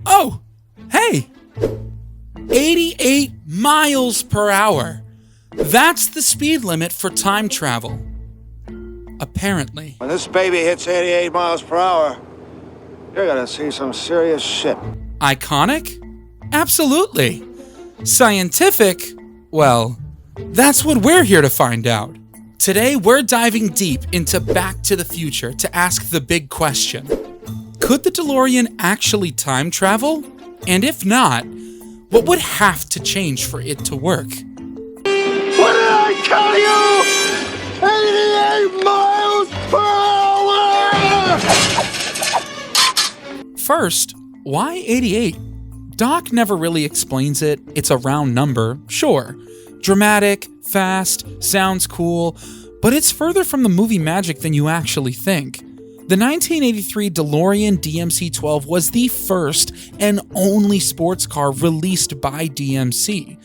Oh, hey! 88 miles per hour. That's the speed limit for time travel. Apparently. When this baby hits 88 miles per hour, you're gonna see some serious shit. Iconic? Absolutely. Scientific? Well, that's what we're here to find out. Today, we're diving deep into Back to the Future to ask the big question. Could the DeLorean actually time travel? And if not, what would have to change for it to work? What did I tell you? 88 miles per hour! First, why 88? Doc never really explains it. It's a round number, sure. Dramatic, fast, sounds cool, but it's further from the movie magic than you actually think. The 1983 DeLorean DMC-12 was the first and only sports car released by DMC.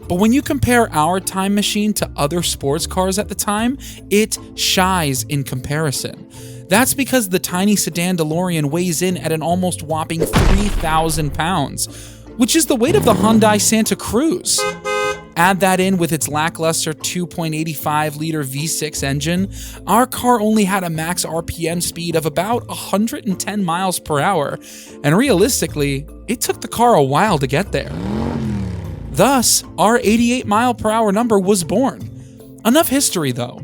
But when you compare our time machine to other sports cars at the time, it shies in comparison. That's because the tiny sedan DeLorean weighs in at an almost whopping 3,000 pounds, which is the weight of the Hyundai Santa Cruz. Add that in with its lackluster 2.85-liter V6 engine, our car only had a max RPM speed of about 110 miles per hour, and realistically, it took the car a while to get there. Thus, our 88 mile per hour number was born. Enough history though.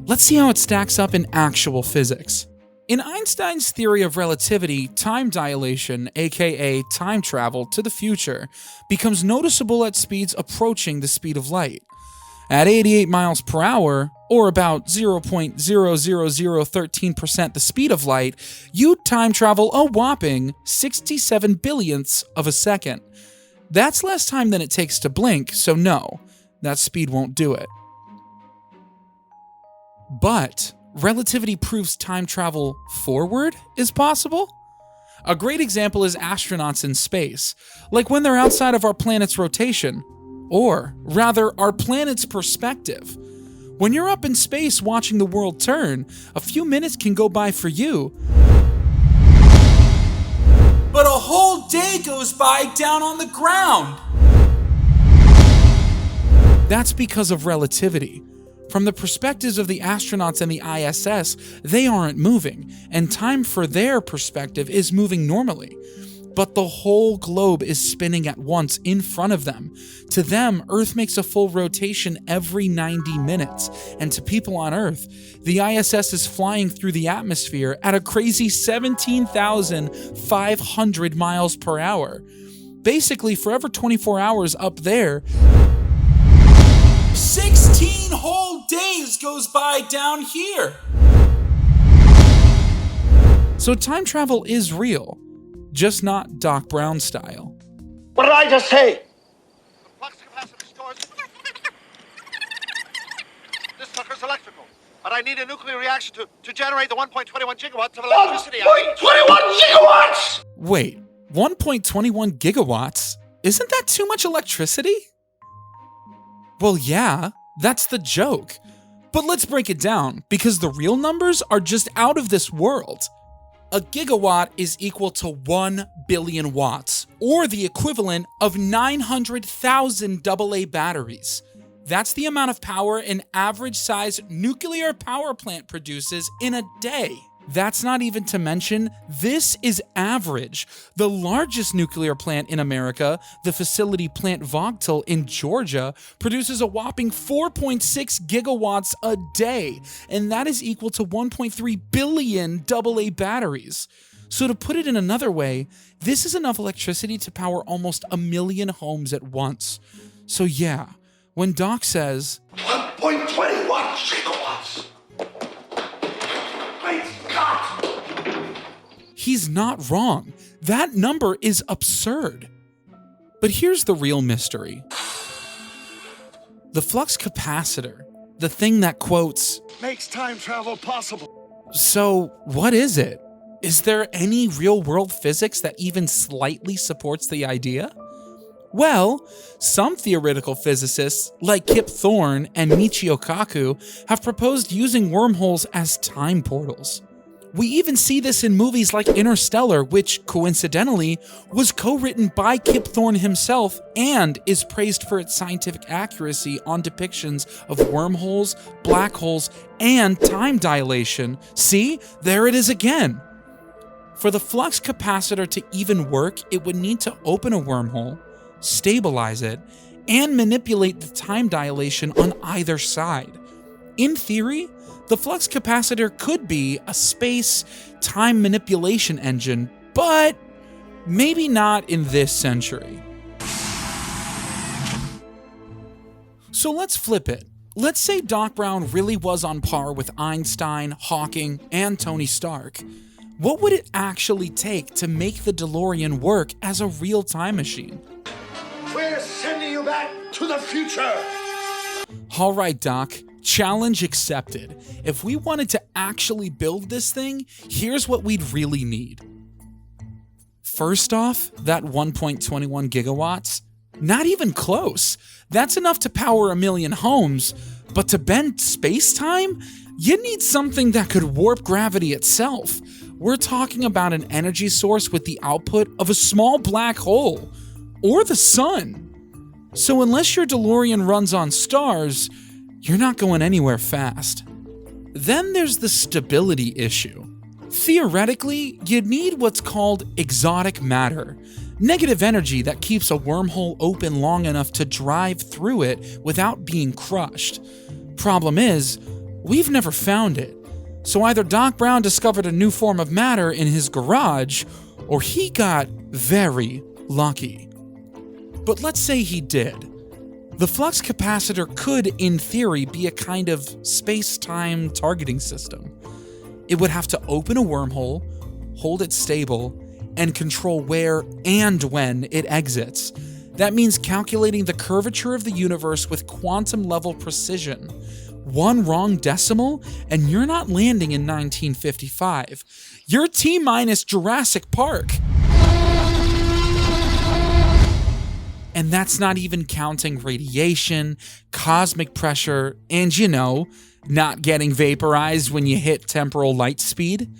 Let's see how it stacks up in actual physics. In Einstein's theory of relativity, time dilation, aka time travel to the future, becomes noticeable at speeds approaching the speed of light. At 88 miles per hour, or about 0.00013% the speed of light, you'd time travel a whopping 67 billionths of a second. That's less time than it takes to blink, so no, that speed won't do it. But relativity proves time travel forward is possible? A great example is astronauts in space, like when they're outside of our planet's rotation, or rather, our planet's perspective. When you're up in space watching the world turn, a few minutes can go by for you, but a whole day goes by down on the ground. That's because of relativity. From the perspectives of the astronauts and the ISS, they aren't moving, and time for their perspective is moving normally. But the whole globe is spinning at once in front of them. To them, Earth makes a full rotation every 90 minutes, and to people on Earth, the ISS is flying through the atmosphere at a crazy 17,500 miles per hour. Basically, for every 24 hours up there, 16 whole days goes by down here. So time travel is real, just not Doc Brown style. What did I just say? Flux capacitor stores. This sucker's electrical, but I need a nuclear reaction to generate the 1.21 gigawatts of electricity. 1.21 gigawatts! Wait, 1.21 gigawatts? Isn't that too much electricity? Well, yeah, that's the joke. But let's break it down, because the real numbers are just out of this world. A gigawatt is equal to 1 billion watts, or the equivalent of 900,000 AA batteries. That's the amount of power an average-sized nuclear power plant produces in a day. That's not even to mention, this is average. The largest nuclear plant in America, the facility Plant Vogtle in Georgia, produces a whopping 4.6 gigawatts a day, and that is equal to 1.3 billion AA batteries. So to put it in another way, this is enough electricity to power almost 1 million homes at once. So yeah, when Doc says, 1.21 gigawatts! Great Scott! he's not wrong. That number is absurd. But here's the real mystery. The flux capacitor, the thing that quotes, Makes time travel possible. so what is it? Is there any real-world physics that even slightly supports the idea? Well, some theoretical physicists, like Kip Thorne and Michio Kaku, have proposed using wormholes as time portals. We even see this in movies like Interstellar, which, coincidentally, was co-written by Kip Thorne himself and is praised for its scientific accuracy on depictions of wormholes, black holes, and time dilation. See? There it is again. For the flux capacitor to even work, it would need to open a wormhole, stabilize it, and manipulate the time dilation on either side. In theory, the flux capacitor could be a space-time manipulation engine, but maybe not in this century. So let's flip it. Let's say Doc Brown really was on par with Einstein, Hawking, and Tony Stark. What would it actually take to make the DeLorean work as a real time machine? We're sending you back to the future. All right, Doc. Challenge accepted. If we wanted to actually build this thing, here's what we'd really need. First off, that 1.21 gigawatts. Not even close. That's enough to power 1 million homes, but to bend space-time, you need something that could warp gravity itself. We're talking about an energy source with the output of a small black hole, or the sun. So unless your DeLorean runs on stars, you're not going anywhere fast. Then there's the stability issue. Theoretically, you'd need what's called exotic matter, negative energy that keeps a wormhole open long enough to drive through it without being crushed. Problem is, we've never found it. So either Doc Brown discovered a new form of matter in his garage, or he got very lucky. But let's say he did. The flux capacitor could, in theory, be a kind of space-time targeting system. It would have to open a wormhole, hold it stable, and control where and when it exits. That means calculating the curvature of the universe with quantum-level precision. One wrong decimal, and you're not landing in 1955. You're T-minus Jurassic Park. And that's not even counting radiation, cosmic pressure, and not getting vaporized when you hit temporal light speed.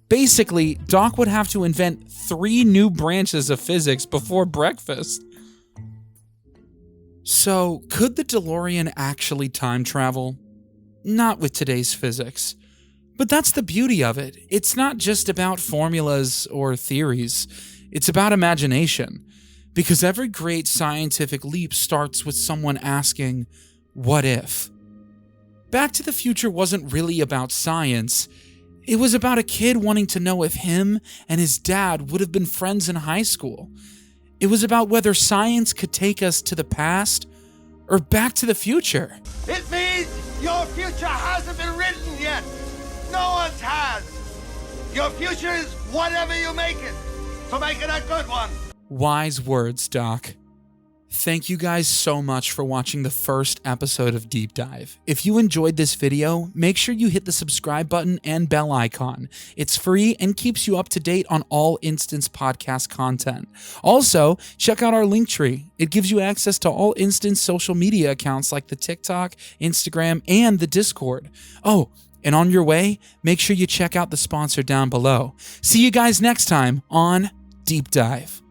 Basically, Doc would have to invent 3 new branches of physics before breakfast. So, could the DeLorean actually time travel? Not with today's physics. But that's the beauty of it. It's not just about formulas or theories. It's about imagination. Because every great scientific leap starts with someone asking, what if? Back to the Future wasn't really about science. It was about a kid wanting to know if him and his dad would have been friends in high school. It was about whether science could take us to the past or back to the future. It means your future hasn't been written yet. No one's has. Your future is whatever you make it. So make it a good one. Wise words, Doc. Thank you guys so much for watching the first episode of Deep Dive. If you enjoyed this video, make sure you hit the subscribe button and bell icon. It's free and keeps you up to date on all Instance podcast content. Also, check out our Linktree. It gives you access to all Instance social media accounts like the TikTok, Instagram, and the Discord. Oh, and on your way, make sure you check out the sponsor down below. See you guys next time on Deep Dive.